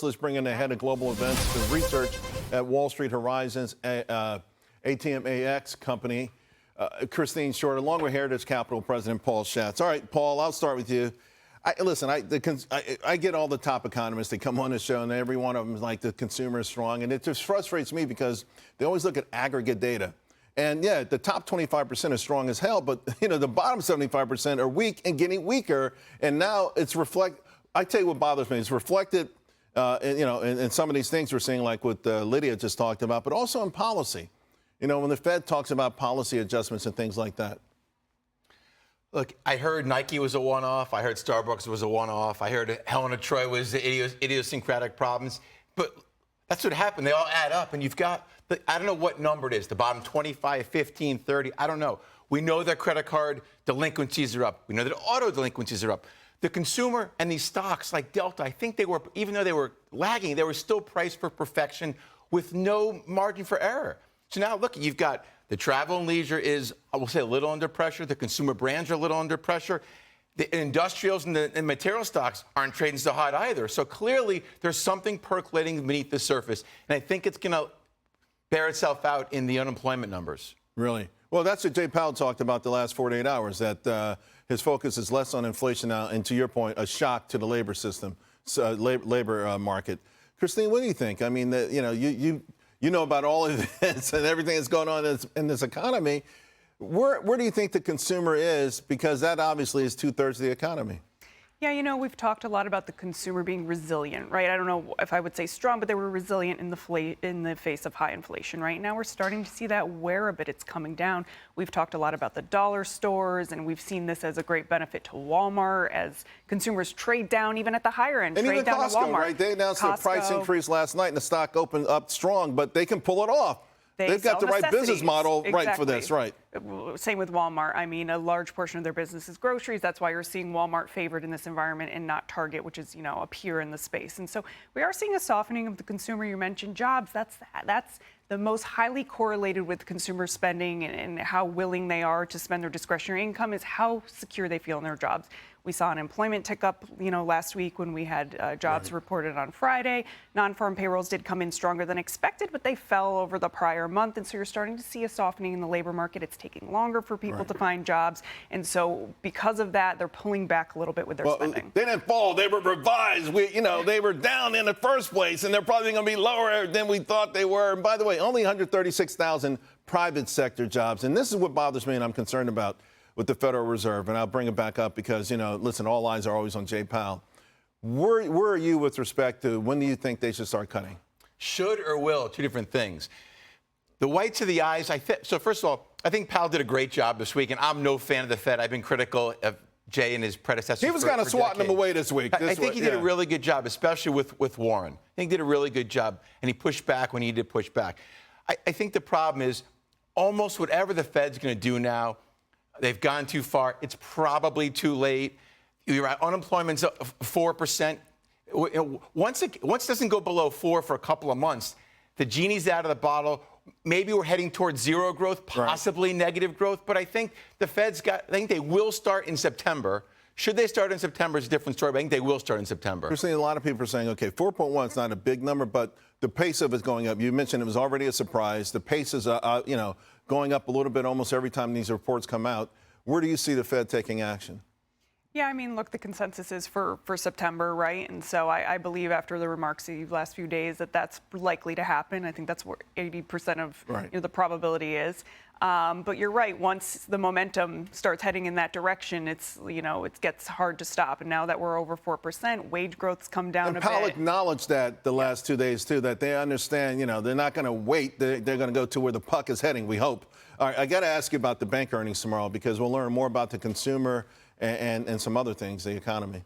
Let's bring in the head of global events and research at Wall Street Horizons, ATMAX company, Christine Short, along with Heritage Capital President Paul Shatz. All right, Paul, I'll start with you. I get all the top economists. They come on the show, and every one of them is like, the consumer is strong. And it just frustrates me because they always look at aggregate data. And, yeah, the top 25% is strong as hell, but, the bottom 75% are weak and getting weaker. And now it's I tell you what bothers me. It's reflected in some of these things we're seeing, like what Lydia just talked about, but also in policy. When the Fed talks about policy adjustments and things like that. Look, I heard Nike was a one-off. I heard Starbucks was a one-off. I heard Helen of Troy was idiosyncratic problems. But that's what happened. They all add up, and you've got, I don't know what number it is, the bottom 25, 15, 30, I don't know. We know that credit card delinquencies are up. We know that auto delinquencies are up. The consumer and these stocks like Delta, I think they were, even though they were lagging, they were still priced for perfection with no margin for error. So now, look, you've got the travel and leisure is, I will say, a little under pressure. The consumer brands are a little under pressure. The industrials and the material stocks aren't trading so hot either. So clearly, there's something percolating beneath the surface. And I think it's going to bear itself out in the unemployment numbers. Really? Well, that's what Jay Powell talked about the last 48 hours, that his focus is less on inflation now, and to your point, a shock to the labor system, labor market. Christine, what do you think? I mean, you know about all of this and everything that's going on in this economy. Where do you think the consumer is? Because that obviously is 2/3 of the economy. Yeah, we've talked a lot about the consumer being resilient, right? I don't know if I would say strong, but they were resilient in the face of high inflation, right? Now we're starting to see that wear a bit. It's coming down. We've talked a lot about the dollar stores, and we've seen this as a great benefit to Walmart as consumers trade down, even at the higher end, and trade even down Costco, to Walmart. Right? They announced a price increase last night, and the stock opened up strong, but they can pull it off. They've got the right business model right for this, right? Same with Walmart. I mean, a large portion of their business is groceries. That's why you're seeing Walmart favored in this environment and not Target, which is, a peer in the space. And so we are seeing a softening of the consumer. You mentioned jobs. That's the most highly correlated with consumer spending and how willing they are to spend their discretionary income is how secure they feel in their jobs. We saw unemployment tick up, last week when we had jobs reported on Friday. Non-farm payrolls did come in stronger than expected, but they fell over the prior month. And so you're starting to see a softening in the labor market. It's taking longer for people to find jobs. And so because of that, they're pulling back a little bit with their spending. They didn't fall. They were revised. They were down in the first place, and they're probably going to be lower than we thought they were. And by the way, only 136,000 private sector jobs. And this is what bothers me and I'm concerned about with the Federal Reserve, and I'll bring it back up because, listen, all eyes are always on Jay Powell. Where are you with respect to when do you think they should start cutting? Should or will, two different things. The whites of the eyes, so first of all, I think Powell did a great job this week, and I'm no fan of the Fed. I've been critical of Jay and his predecessors. He was kind of swatting them away this week. I think he did a really good job, especially with Warren. I think he did a really good job, and he pushed back when he did push back. I think the problem is almost whatever the Fed's going to do now, they've gone too far. It's probably too late. You're right. Unemployment's 4%. Once it doesn't go below 4 for a couple of months, the genie's out of the bottle. Maybe we're heading towards zero growth, possibly negative growth. But I think the Fed's I think they will start in September. Should they start in September is a different story, but I think they will start in September. We're seeing a lot of people are saying, okay, 4.1 is not a big number, but the pace of it's going up. You mentioned it was already a surprise. The pace is, going up a little bit almost every time these reports come out. Where do you see the Fed taking action? Yeah, I mean, look, the consensus is for September, right? And so I believe after the remarks the last few days that that's likely to happen. I think that's where 80% of the probability is. But you're right. Once the momentum starts heading in that direction, it gets hard to stop. And now that we're over 4%, wage growth's come down a bit. And Powell acknowledged that the last 2 days, too, that they understand, they're not going to wait. They're going to go to where the puck is heading, we hope. All right, I got to ask you about the bank earnings tomorrow because we'll learn more about the consumer and some other things, the economy.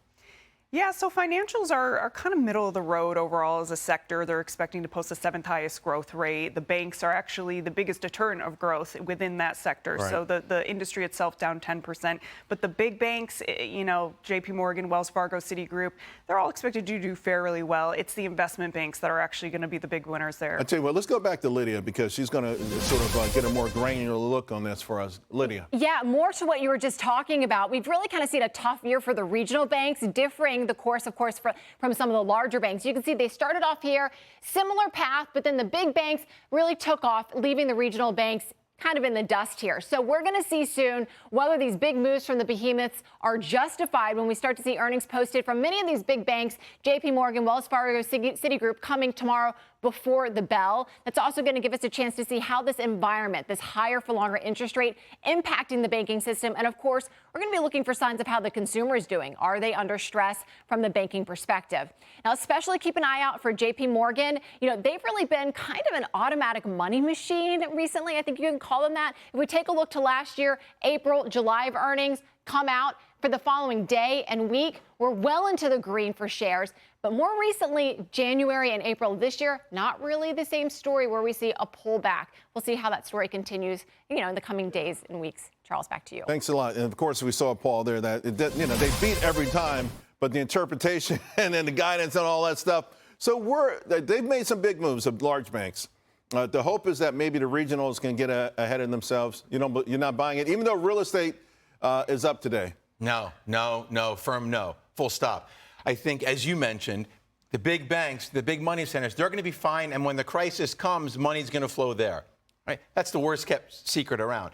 Yeah, so financials are kind of middle of the road overall as a sector. They're expecting to post the 7th highest growth rate. The banks are actually the biggest deterrent of growth within that sector. Right. So the industry itself down 10%. But the big banks, JP Morgan, Wells Fargo, Citigroup, they're all expected to do fairly well. It's the investment banks that are actually going to be the big winners there. I tell you what, let's go back to Lydia because she's going to sort of get a more granular look on this for us. Lydia. Yeah, more to what you were just talking about. We've really kind of seen a tough year for the regional banks, differing staying the course, of course, from some of the larger banks. You can see they started off here, similar path, but then the big banks really took off, leaving the regional banks kind of in the dust here. So we're going to see soon whether these big moves from the behemoths are justified when we start to see earnings posted from many of these big banks, JP Morgan, Wells Fargo, Citigroup, coming tomorrow before the bell. That's also going to give us a chance to see how this environment, this higher for longer interest rate, impacting the banking system. And of course, we're going to be looking for signs of how the consumer is doing. Are they under stress from the banking perspective? Now, especially keep an eye out for JP Morgan. You know, they've really been kind of an automatic money machine recently. I think you can call them that. If we take a look to last year, April, July of earnings come out for the following day and week, we're well into the green for shares. But more recently, January and April of this year, not really the same story where we see a pullback. We'll see how that story continues, in the coming days and weeks. Charles, back to you. Thanks a lot. And of course, we saw, Paul, there that they beat every time, but the interpretation and then the guidance and all that stuff. So they've made some big moves of large banks. The hope is that maybe the regionals can get ahead of themselves. But you're not buying it, even though real estate is up today. No, firm no, full stop. I think, as you mentioned, the big banks, the big money centers, they're going to be fine. And when the crisis comes, money's going to flow there. Right? That's the worst kept secret around.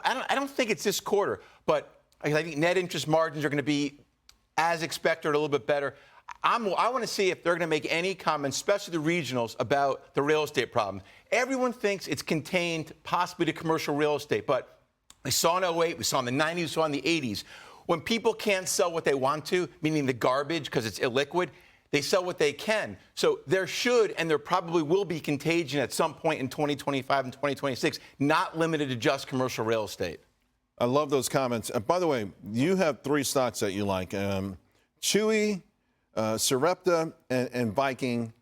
I don't think it's this quarter, but I think net interest margins are going to be as expected or a little bit better. I want to see if they're going to make any comments, especially the regionals, about the real estate problem. Everyone thinks it's contained possibly to commercial real estate, but we saw in 08, we saw in the 90s, we saw in the 80s. When people can't sell what they want to, meaning the garbage because it's illiquid, they sell what they can. So there should and there probably will be contagion at some point in 2025 and 2026, not limited to just commercial real estate. I love those comments. By the way, you have 3 stocks that you like. Chewy, Sarepta, and Viking.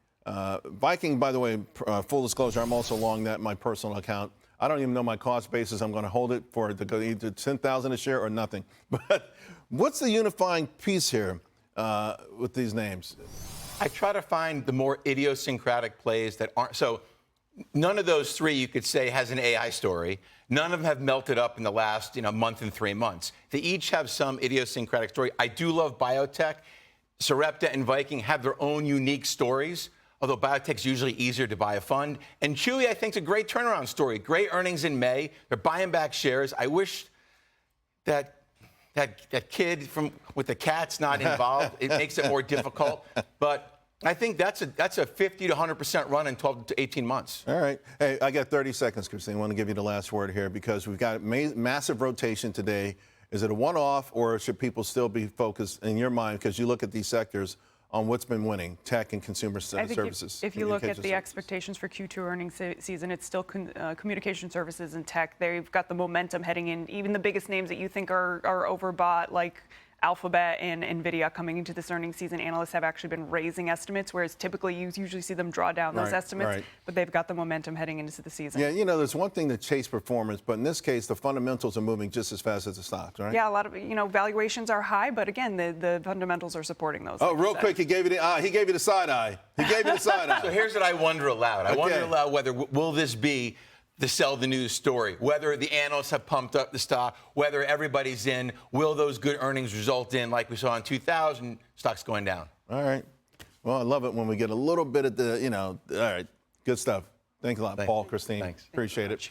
Viking, by the way, full disclosure, I'm also long that in my personal account. I don't even know my cost basis. I'm going to hold it for to go either 10,000 a share or nothing. But what's the unifying piece here with these names? I try to find the more idiosyncratic plays that aren't. So none of those 3 you could say has an AI story. None of them have melted up in the last month and 3 months. They each have some idiosyncratic story. I do love biotech. Sarepta and Viking have their own unique stories, although biotech's usually easier to buy a fund. And Chewy, I think, is a great turnaround story. Great earnings in May. They're buying back shares. I wish that kid with the cat's not involved. It makes it more difficult. But I think that's a 50 to 100% run in 12 to 18 months. All right. Hey, I got 30 seconds, Christine. I want to give you the last word here because we've got massive rotation today. Is it a one-off or should people still be focused in your mind, because you look at these sectors, on what's been winning, tech and consumer services? If you look at the expectations for Q2 earnings season, it's still communication services and tech. They've got the momentum heading in. Even the biggest names that you think are overbought, like Alphabet and NVIDIA, coming into this earnings season, analysts have actually been raising estimates, whereas typically you usually see them draw down those estimates. But they've got the momentum heading into the season. Yeah, there's one thing to chase performance, but in this case, the fundamentals are moving just as fast as the stocks, right? Yeah, a lot of valuations are high, but again, the fundamentals are supporting those. Oh, real quick, he gave you the side eye. He gave you the side eye. So here's what I wonder aloud. I wonder aloud whether will this be the sell the news story, whether the analysts have pumped up the stock, whether everybody's in, will those good earnings result in, like we saw in 2000, stocks going down? All right. Well, I love it when we get a little bit of the, all right, good stuff. Thanks a lot, Paul, Christine. Thanks. Appreciate it.